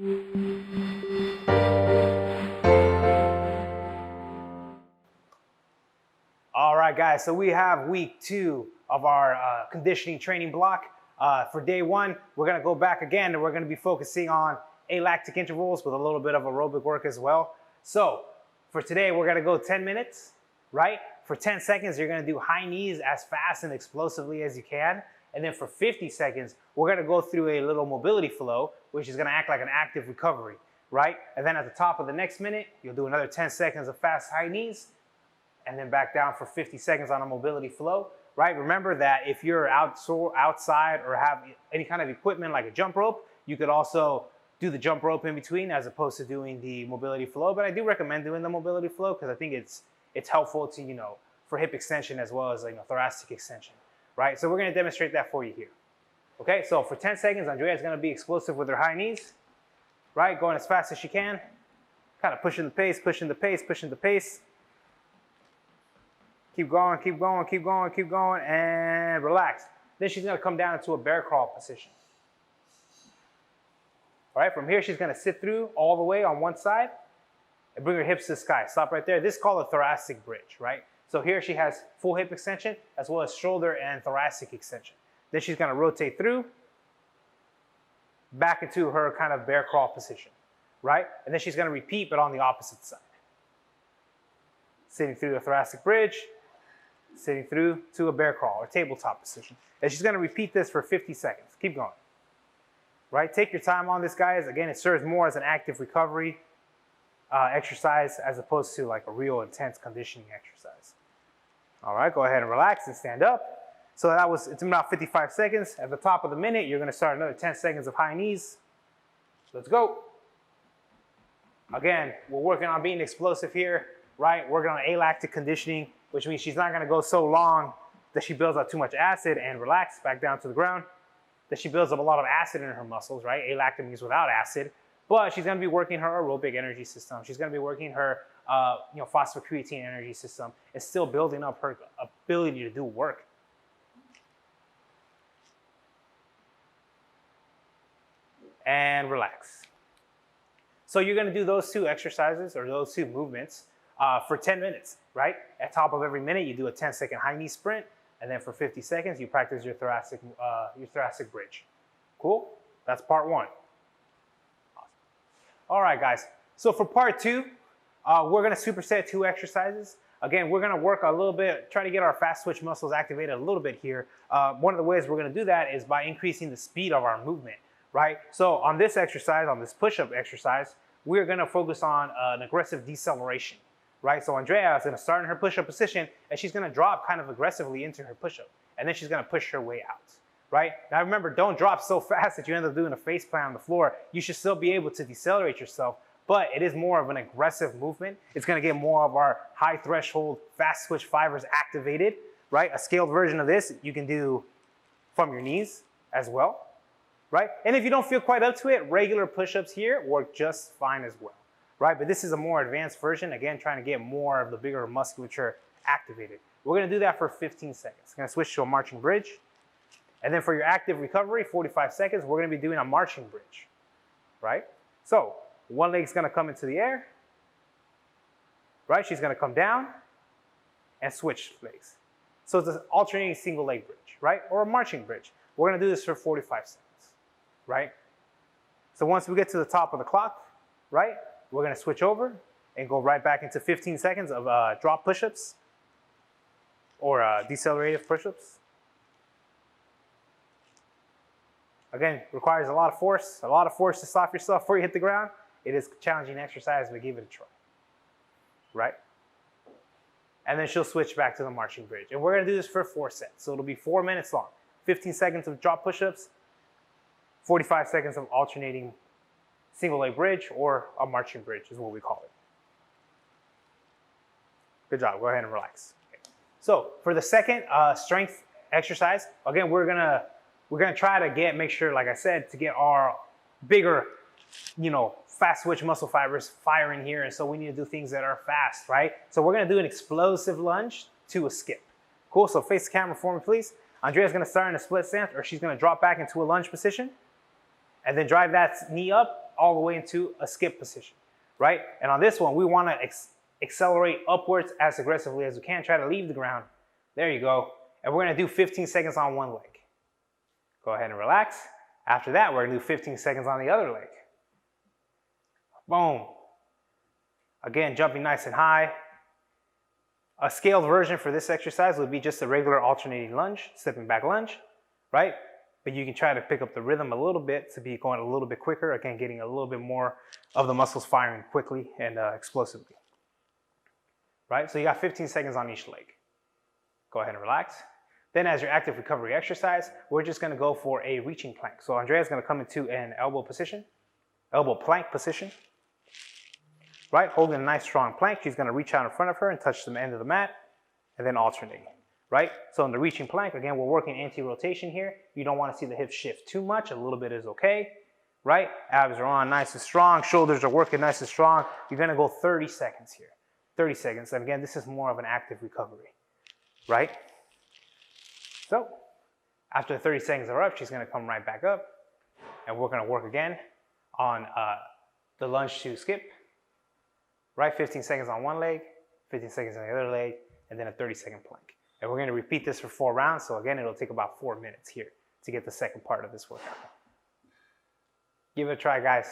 All right, guys, so we have week 2 of our conditioning training block. For day 1, we're gonna go back again and we're gonna be focusing on alactic intervals with a little bit of aerobic work as well. So for today, we're gonna go 10 minutes, right? For 10 seconds, you're gonna do high knees as fast and explosively as you can. And then for 50 seconds, we're gonna go through a little mobility flow, which is gonna act like an active recovery, right? And then at the top of the next minute, you'll do another 10 seconds of fast high knees, and then back down for 50 seconds on a mobility flow, right? Remember that if you're outside or have any kind of equipment like a jump rope, you could also do the jump rope in between as opposed to doing the mobility flow. But I do recommend doing the mobility flow because I think it's helpful to, you know, for hip extension as well as, you know, thoracic extension, right? So we're gonna demonstrate that for you here. Okay, so for 10 seconds, Andrea is gonna be explosive with her high knees, right? Going as fast as she can, kind of pushing the pace, pushing the pace, pushing the pace. Keep going, keep going, keep going, keep going, and relax. Then she's gonna come down into a bear crawl position. All right, from here, she's gonna sit through all the way on one side and bring her hips to the sky. Stop right there. This is called a thoracic bridge, right? So here she has full hip extension as well as shoulder and thoracic extension. Then she's gonna rotate through, back into her kind of bear crawl position, right? And then she's gonna repeat, but on the opposite side. Sitting through the thoracic bridge, sitting through to a bear crawl or tabletop position. And she's gonna repeat this for 50 seconds. Keep going, right? Take your time on this, guys. Again, it serves more as an active recovery exercise as opposed to like a real intense conditioning exercise. All right, go ahead and relax and stand up. So it's about 55 seconds. At the top of the minute, you're gonna start another 10 seconds of high knees. Let's go. Again, we're working on being explosive here, right? Working on alactic conditioning, which means she's not gonna go so long that she builds up too much acid and relax back down to the ground, that she builds up a lot of acid in her muscles, right? Alactic means without acid, but she's gonna be working her aerobic energy system. She's gonna be working her phosphocreatine energy system and still building up her ability to do work. And relax. So you're gonna do those 2 exercises or those 2 movements for 10 minutes, right? At top of every minute, you do a 10-second high knee sprint, and then for 50 seconds, you practice your thoracic bridge. Cool? That's part 1. Awesome. All right, guys. So for part 2, we're gonna superset 2 exercises. Again, we're gonna work a little bit, try to get our fast twitch muscles activated a little bit here. One of the ways we're gonna do that is by increasing the speed of our movement, right? So on this exercise, on this push-up exercise, we're gonna focus on an aggressive deceleration. Right, so Andrea is gonna start in her push-up position and she's gonna drop kind of aggressively into her push-up. And then she's gonna push her way out, right? Now remember, don't drop so fast that you end up doing a face plant on the floor. You should still be able to decelerate yourself, but it is more of an aggressive movement. It's gonna get more of our high threshold fast twitch fibers activated, right? A scaled version of this you can do from your knees as well, right? And if you don't feel quite up to it, regular push-ups here work just fine as well. Right, but this is a more advanced version, again, trying to get more of the bigger musculature activated. We're gonna do that for 15 seconds. Gonna switch to a marching bridge. And then for your active recovery, 45 seconds, we're gonna be doing a marching bridge, right? So one leg's gonna come into the air, right? She's gonna come down and switch legs. So it's an alternating single leg bridge, right? Or a marching bridge. We're gonna do this for 45 seconds, right? So once we get to the top of the clock, right? We're gonna switch over and go right back into 15 seconds of drop push-ups or decelerative push-ups. Again, requires a lot of force to stop yourself before you hit the ground. It is a challenging exercise, but give it a try, right? And then she'll switch back to the marching bridge. And we're gonna do this for 4 sets. So it'll be 4 minutes long. 15 seconds of drop push-ups, 45 seconds of alternating single leg bridge or a marching bridge is what we call it. Good job, go ahead and relax. Okay. So for the second strength exercise, again, we're gonna try to make sure, like I said, to get our bigger, fast twitch muscle fibers firing here. And so we need to do things that are fast, right? So we're gonna do an explosive lunge to a skip. Cool, so face the camera for me, please. Andrea's gonna start in a split stance, or she's gonna drop back into a lunge position and then drive that knee up up all the way into a skip position, right? And on this one, we want to accelerate upwards as aggressively as we can. Try to leave the ground. There you go. And we're going to do 15 seconds on one leg. Go ahead and relax. After that, we're going to do 15 seconds on the other leg. Boom. Again, jumping nice and high. A scaled version for this exercise would be just a regular alternating lunge, stepping back lunge, right? But you can try to pick up the rhythm a little bit to be going a little bit quicker. Again, getting a little bit more of the muscles firing quickly and explosively, right? So you got 15 seconds on each leg. Go ahead and relax. Then as your active recovery exercise, we're just gonna go for a reaching plank. So Andrea's gonna come into an elbow position, elbow plank position, right? Holding a nice strong plank. She's gonna reach out in front of her and touch the end of the mat and then alternating, right? So in the reaching plank, again, we're working anti-rotation here. You don't wanna see the hips shift too much. A little bit is okay, right? Abs are on nice and strong. Shoulders are working nice and strong. You're gonna go 30 seconds here. 30 seconds. And again, this is more of an active recovery, right? So after the 30 seconds are up, she's gonna come right back up and we're gonna work again on the lunge to skip, right? 15 seconds on one leg, 15 seconds on the other leg, and then a 30-second plank. And we're gonna repeat this for 4 rounds. So again, it'll take about 4 minutes here to get the second part of this workout. Give it a try, guys.